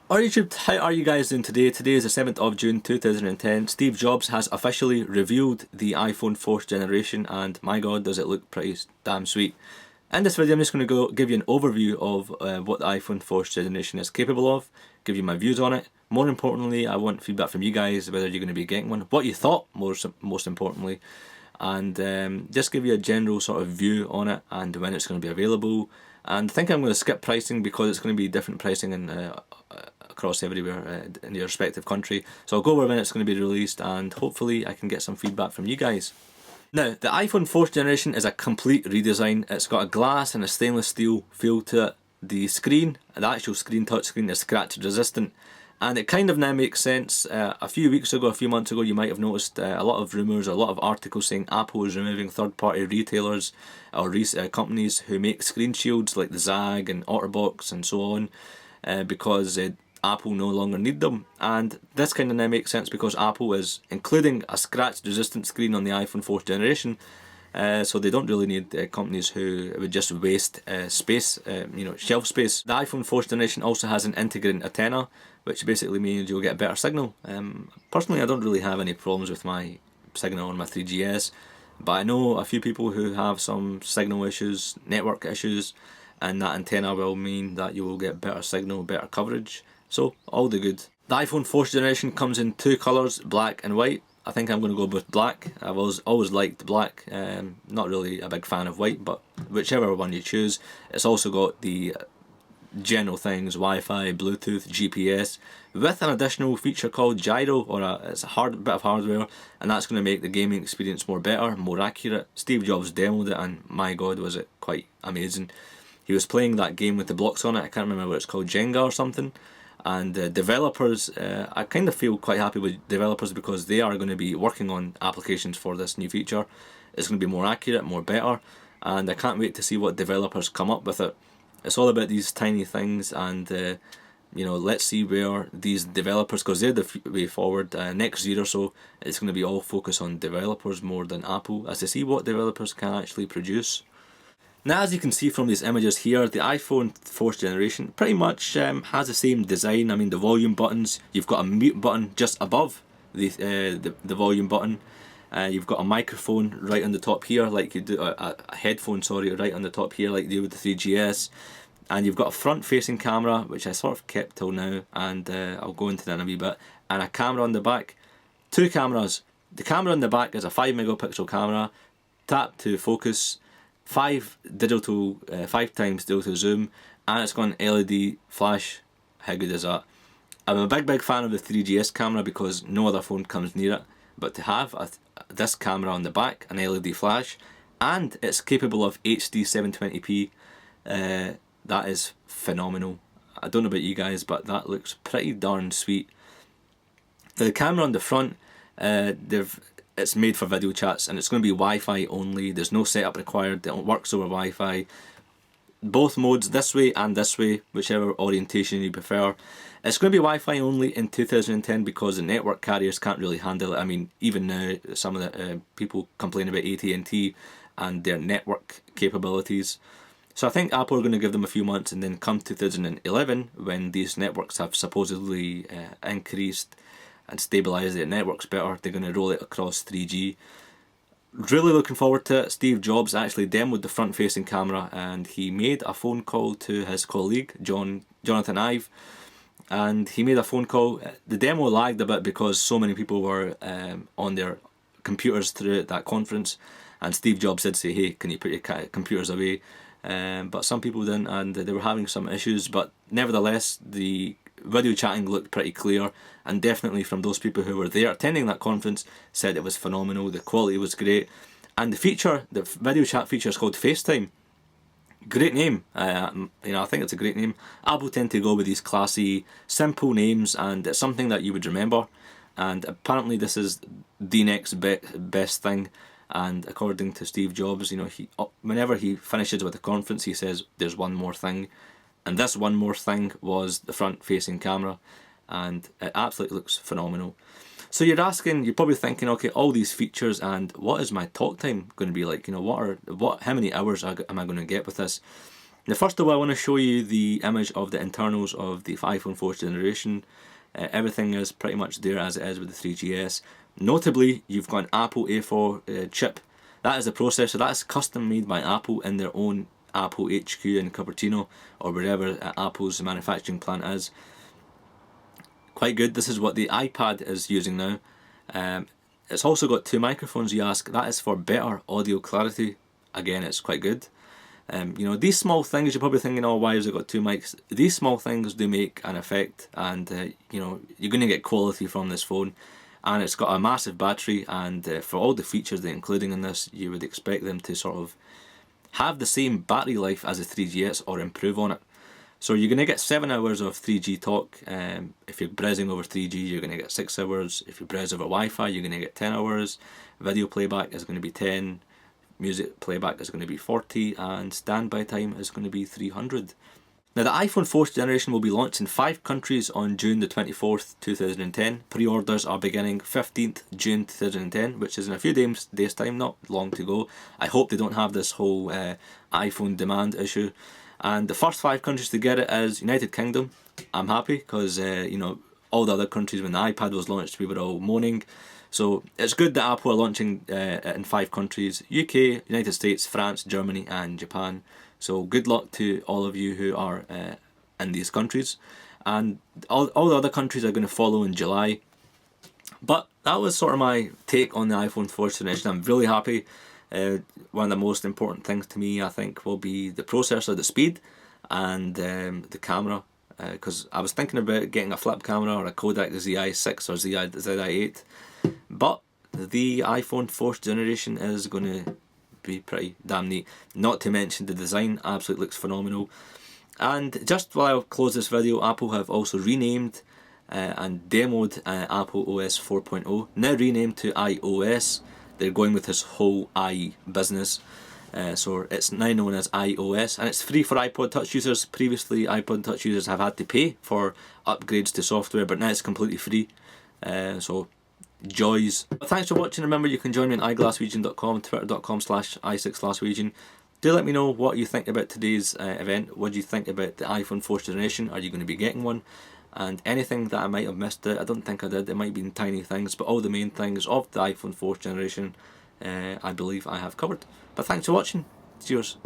Alright YouTube, how are you guys doing today? Today is the 7th of June 2010. Steve Jobs has officially revealed the iPhone 4th generation, and my god does it look pretty damn sweet. In this video I'm just going to give you an overview of what the iPhone 4th generation is capable of, give you my views on it. More importantly, I want feedback from you guys, whether you're going to be getting one, what you thought most importantly, and just give you a general sort of view on it and when it's going to be available. And I think I'm going to skip pricing because it's going to be different pricing across everywhere in your respective country. So I'll go over when it's going to be released, and hopefully I can get some feedback from you guys. Now, the iPhone 4th generation is a complete redesign. It's got a glass and a stainless steel feel to it. The screen, the actual screen, touchscreen, is scratch resistant. And it kind of now makes sense. A few months ago, you might have noticed a lot of rumours, a lot of articles saying Apple is removing third-party retailers or companies who make screen shields like the Zag and OtterBox and so on, because Apple no longer need them. And this kind of now makes sense because Apple is including a scratch-resistant screen on the iPhone 4th generation. So they don't really need companies who would just waste space, shelf space. The iPhone 4th generation also has an integrated antenna, which basically means you'll get a better signal. Personally, I don't really have any problems with my signal on my 3GS, but I know a few people who have some signal issues, network issues, and that antenna will mean that you will get better signal, better coverage. So, all the good. The iPhone 4th generation comes in two colours, black and white. I think I'm going to go with black. I've always liked black. Not really a big fan of white, but whichever one you choose. It's also got the general things, Wi-Fi, Bluetooth, GPS, with an additional feature called gyro, it's a bit of hardware, and that's going to make the gaming experience better, more accurate. Steve Jobs demoed it, and my god was it quite amazing. He was playing that game with the blocks on it. I can't remember what it's called, Jenga or something. And developers, I kind of feel quite happy with developers because they are going to be working on applications for this new feature. It's going to be more accurate, more better, and I can't wait to see what developers come up with it. It's all about these tiny things, and let's see where these developers, because they're the way forward. Next year or so, it's going to be all focused on developers more than Apple, as to see what developers can actually produce. Now, as you can see from these images here, the iPhone 4th generation pretty much has the same design. I mean, the volume buttons, you've got a mute button just above the volume button. You've got a microphone right on the top here, like you do a headphone, sorry, right on the top here, like you do with the 3GS. And you've got a front-facing camera, which I sort of kept till now, and I'll go into that in a wee bit. And a camera on the back. Two cameras. The camera on the back is a 5 megapixel camera, tap to focus, 5 times digital zoom, and it's got an LED flash. How good is that? I'm a big fan of the 3GS camera because no other phone comes near it, but to have this camera on the back, an LED flash, and it's capable of HD 720p, that is phenomenal. I don't know about you guys, but that looks pretty darn sweet. The camera on the front, it's made for video chats, and it's going to be Wi-Fi only. There's no setup required. It works over Wi-Fi. Both modes, this way and this way, whichever orientation you prefer. It's going to be Wi-Fi only in 2010 because the network carriers can't really handle it. I mean, even now, some of the people complain about AT&T and their network capabilities. So I think Apple are going to give them a few months, and then come 2011, when these networks have supposedly increased and stabilise their networks better, they're going to roll it across 3G. Really looking forward to it. Steve Jobs actually demoed the front-facing camera, and he made a phone call to his colleague, Jonathan Ive, and he made a phone call. The demo lagged a bit because so many people were on their computers throughout that conference, and Steve Jobs did say, hey, can you put your computers away? But some people didn't, and they were having some issues, but nevertheless, the video chatting looked pretty clear, and definitely from those people who were there attending that conference said it was phenomenal, the quality was great, and the video chat feature is called Facetime. Great name. I think it's a great name. Apple tend to go with these classy, simple names, and it's something that you would remember, and apparently this is the next best thing. And according to Steve Jobs, whenever he finishes with a conference, he says there's one more thing. And this one more thing was the front-facing camera, and it absolutely looks phenomenal. So you're probably thinking, okay, all these features, and what is my talk time going to be like? How many hours am I going to get with this? Now first of all, I want to show you the image of the internals of the iPhone 4th generation. Everything is pretty much there as it is with the 3GS. Notably, you've got an Apple A4 chip. That is the processor. That's custom made by Apple in their own Apple HQ in Cupertino, or wherever Apple's manufacturing plant is. Quite good. This is what the iPad is using now. It's also got two microphones. You ask, that is for better audio clarity. Again, it's quite good. You know, these small things, you're probably thinking, oh, why has it got two mics? These small things do make an effect, and you know, you're going to get quality from this phone. And it's got a massive battery, and for all the features they're including in this, you would expect them to sort of have the same battery life as a 3GS or improve on it. So you're going to get 7 hours of 3G talk. If you're browsing over 3G, you're going to get 6 hours. If you browse over Wi-Fi, you're going to get 10 hours. Video playback is going to be 10. Music playback is going to be 40, and standby time is going to be 300. Now the iPhone 4th generation will be launched in 5 countries on June the 24th, 2010. Pre-orders are beginning 15th June 2010, which is in a few days time, not long to go. I hope they don't have this whole iPhone demand issue. And the first 5 countries to get it is United Kingdom. I'm happy because you know, all the other countries, when the iPad was launched, we were all moaning. So it's good that Apple are launching it in 5 countries: UK, United States, France, Germany and Japan. So good luck to all of you who are in these countries. And all the other countries are going to follow in July. But that was sort of my take on the iPhone 4th generation. I'm really happy. One of the most important things to me, I think, will be the processor, the speed, and the camera. Because I was thinking about getting a flip camera or a Kodak ZI6 or ZI8. But the iPhone 4th generation is going to be pretty damn neat. Not to mention the design absolutely looks phenomenal. And just while I close this video, Apple have also renamed and demoed Apple OS 4.0, now renamed to iOS. They're going with this whole i business. So it's now known as iOS, and it's free for iPod Touch users. Previously, iPod Touch users have had to pay for upgrades to software, but now it's completely free. So joys. But thanks for watching. Remember, you can join me on eyeglassregion.com, twitter.com/i6glassregion. Do let me know what you think about today's event. What do you think about the iPhone 4th generation? Are you going to be getting one? And anything that I might have missed out, I don't think I did. It might be tiny things, but all the main things of the iPhone 4th generation, I believe I have covered. But thanks for watching. Cheers.